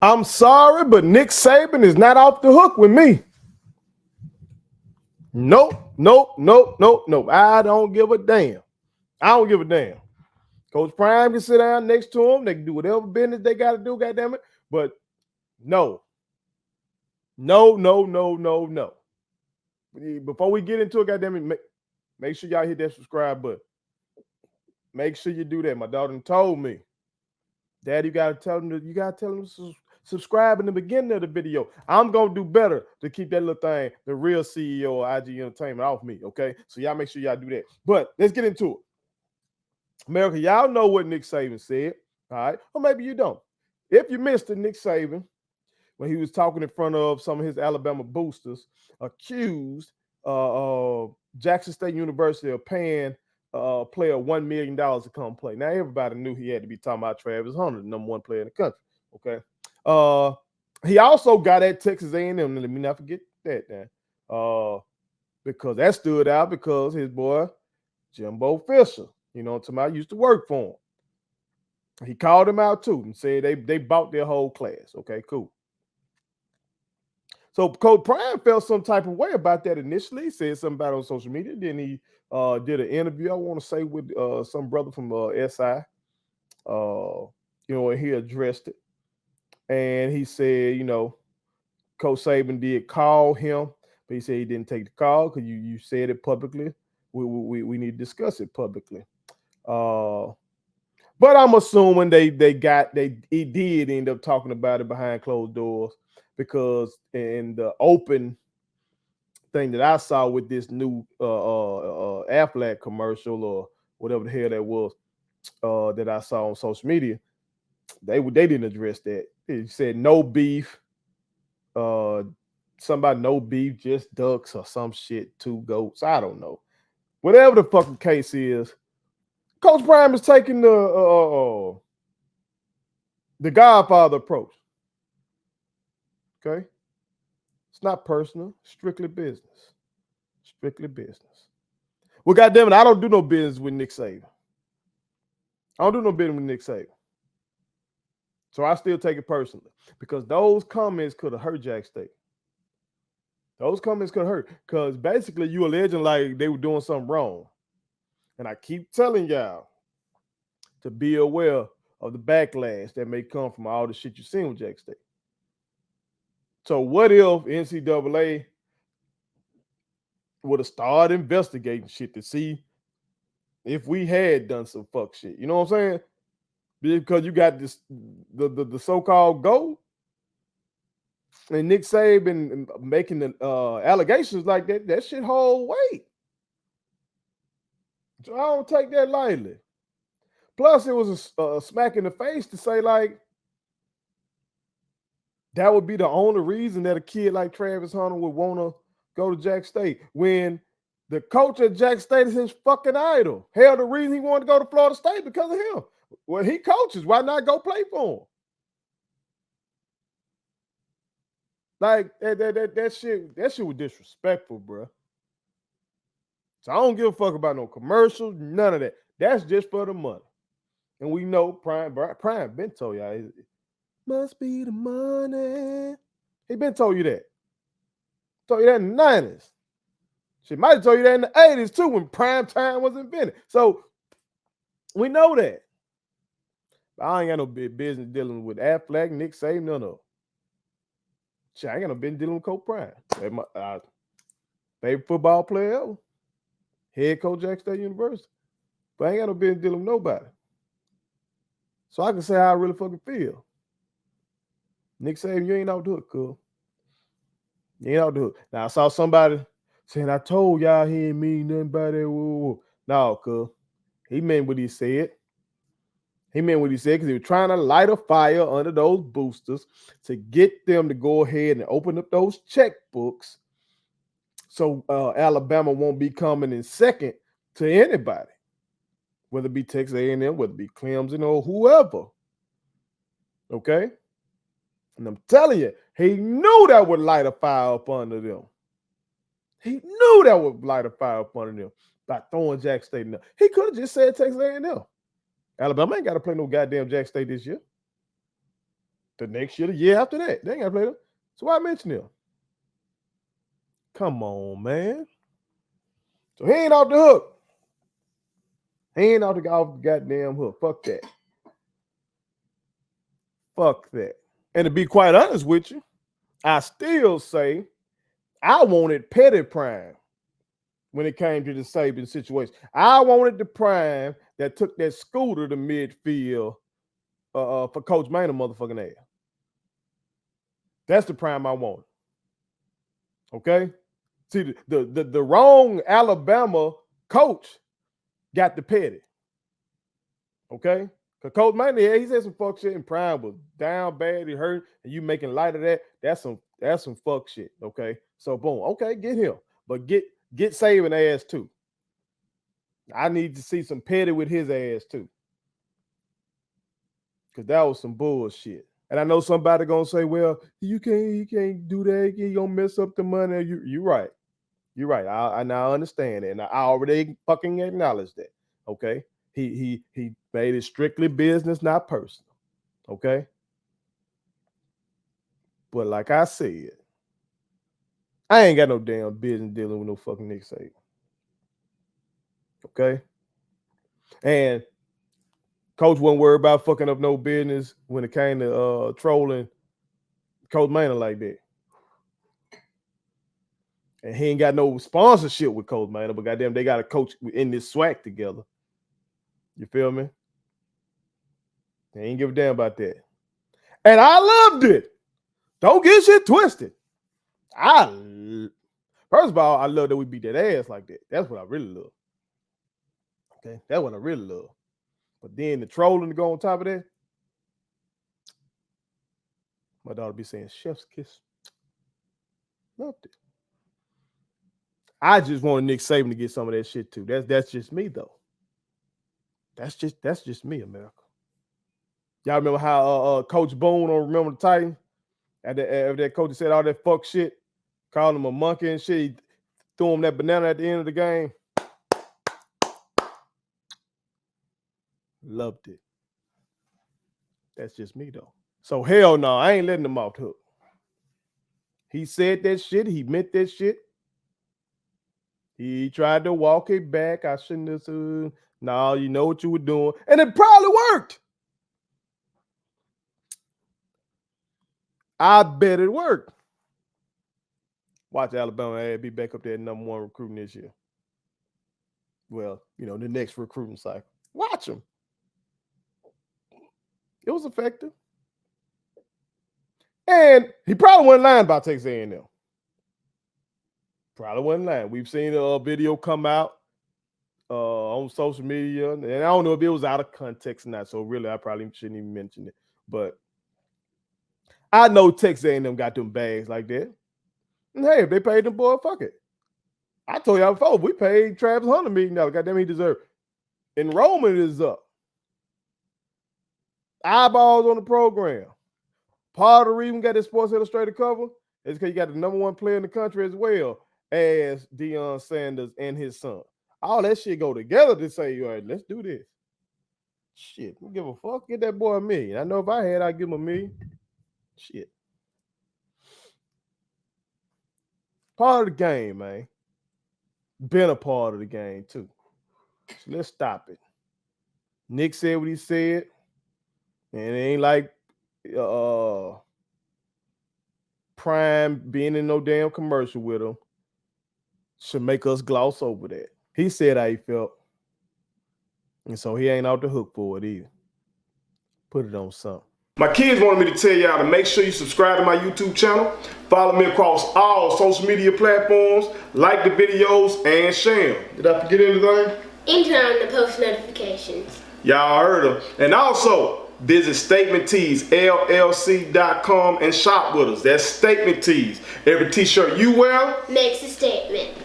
I'm sorry, but Nick Saban is not off the hook with me. Nope, nope, nope, nope, nope. I don't give a damn. I don't give a damn. Coach Prime can sit down next to him. They can do whatever business they got to do, goddamn it. But no, no, no, no, no, no. Before we get into it, goddamn it, make sure y'all hit that subscribe button. Make sure you do that. My daughter told me, Dad, you gotta tell them to subscribe in the beginning of the video. I'm gonna do better to keep that little thing, the real CEO of IG Entertainment, off me. Okay, so y'all make sure y'all do that. But let's get into it. America, y'all know what Nick Saban said, all right? Or maybe you don't. If you missed it, Nick Saban, when he was talking in front of some of his Alabama boosters, accused Jackson State University of paying a player $1 million to come play. Now, everybody knew he had to be talking about Travis Hunter, the number one player in the country, okay? He also got at Texas A&M, let me not forget that, now, because that stood out because his boy, Jimbo Fisher, you know, I used to work for him. He called him out too and said they bought their whole class. Okay, cool. So Coach Prime felt some type of way about that initially. He said something about it on social media. Then he did an interview, I want to say, with some brother from SI. You know, and he addressed it. And he said, you know, Coach Saban did call him, but he said he didn't take the call because you said it publicly. We need to discuss it publicly. But I'm assuming he did end up talking about it behind closed doors, because in the open thing that I saw with this new Aflac commercial or whatever the hell that was that I saw on social media, they didn't address that. It said no beef, somebody no beef, just ducks or some shit, two goats. I don't know. Whatever the fucking case is, Coach Prime is taking the Godfather approach. Okay, it's not personal, strictly business. Strictly business. Well, goddamn it, I don't do no business with Nick Saban. I don't do no business with Nick Saban. So I still take it personally because those comments could have hurt Jack State. Those comments could hurt because basically you alleging like they were doing something wrong. And I keep telling y'all to be aware of the backlash that may come from all the shit you've seen with Jack State. So what if NCAA would have started investigating shit to see if we had done some fuck shit? You know what I'm saying? Because you got this the so-called GOAT and Nick Saban making the allegations like that shit hold weight. So I don't take that lightly. Plus, it was a smack in the face to say, like, that would be the only reason that a kid like Travis Hunter would want to go to Jack State when the coach at Jack State is his fucking idol. Hell, the reason he wanted to go to Florida State because of him. Well, he coaches. Why not go play for him? Like that shit was disrespectful, bro. So I don't give a fuck about no commercials, none of that. That's just for the money. And we know Prime been told y'all, it must be the money. He been told you that. Told you that in the 90s. She might have told you that in the 80s too, when prime time was invented. So we know that. But I ain't got no big business dealing with Aflac, Nick Saban, none of them. Shit, I ain't got no business dealing with Coach Prime. My favorite football player ever. Head coach Jack State University. But I ain't got no business dealing with nobody. So I can say how I really fucking feel. Nick Saban, you ain't out the hook, cuz. You ain't out the hook. Now I saw somebody saying, I told y'all he ain't mean nothing by that. Woo. No, cuz. He meant what he said. He meant what he said because he was trying to light a fire under those boosters to get them to go ahead and open up those checkbooks so Alabama won't be coming in second to anybody, whether it be Texas A&M, whether it be Clemson or whoever. Okay? And I'm telling you, he knew that would light a fire up under them. He knew that would light a fire up under them by throwing Jack State in there. He could have just said Texas A&M. Alabama ain't got to play no goddamn Jack State this year. The next year, the year after that, they ain't got to play them. So why mention them? Come on, man. So he ain't off the hook. He ain't off the goddamn hook. Fuck that. Fuck that. And to be quite honest with you, I still say I wanted petty prime when it came to the Saban situation. I wanted the prime that took that scooter to midfield for Coach Maynard motherfucking ass. That's the prime I wanted. Okay? See, the wrong Alabama coach got the petty. Okay? Because Coach Maynard, yeah, he said some fuck shit, and prime was down bad, he hurt, and you making light of that. That's some fuck shit. Okay? So boom. Okay, get him. But get Saban ass too. I need to see some petty with his ass too. Because that was some bullshit. And I know somebody gonna say, well, you can't do that. You gonna mess up the money. You're right. You're right. I now understand it. And I already fucking acknowledge that. Okay. He made it strictly business, not personal. Okay. But like I said, I ain't got no damn business dealing with no fucking Nick Saban. Okay. And Coach wasn't worried about fucking up no business when it came to trolling Coach Maynard like that. And he ain't got no sponsorship with Coach Maynard, but goddamn, they got a coach in this SWAC together. You feel me? They ain't give a damn about that. And I loved it. Don't get shit twisted. First of all, I love that we beat that ass like that. That's what I really love. Okay, that's what I really love. But then the trolling to go on top of that, my daughter be saying chef's kiss. Loved it. I just wanted Nick Saban to get some of that shit too. That's just me though. That's just me, America. Y'all remember how Coach Boone on Remember the Titans? After that coach said all that fuck shit, called him a monkey and shit, he threw him that banana at the end of the game. Loved it. That's just me though. So hell no, I ain't letting him off the hook. He said that shit. He meant that shit. He tried to walk it back. I shouldn't have said, no, you know what you were doing. And it probably worked. I bet it worked. Watch Alabama be back up there at #1 recruiting this year. Well, you know, the next recruiting cycle. Watch them. It was effective. And he probably wasn't lying about Texas A&M. Probably wasn't lying. We've seen a video come out on social media, and I don't know if it was out of context or not, so really I probably shouldn't even mention it. But I know Texas A&M got them bags like that. And hey, if they paid them boy, fuck it. I told y'all before, we paid Travis Hunter $1 million. Goddamn, he deserved it. Enrollment is up. Eyeballs on the program. Part of the reason we got this Sports Illustrated cover is because you got the #1 player in the country as well as Deion Sanders and his son. All that shit go together to say, all right, let's do this. Shit, we give a fuck. Get that boy $1 million. I know if I had, I'd give him $1 million. Shit. Part of the game, man. Been a part of the game, too. So let's stop it. Nick said what he said. And it ain't like Prime being in no damn commercial with him should make us gloss over that. He said how he felt. And so he ain't out the hook for it either. Put it on something. My kids wanted me to tell y'all to make sure you subscribe to my YouTube channel, follow me across all social media platforms, like the videos, and share them. Did I forget anything? And turn on the post notifications. Y'all heard them. And also, visit StatementTees, LLC.com and shop with us. That's Statement Tees. Every t-shirt you wear makes a statement.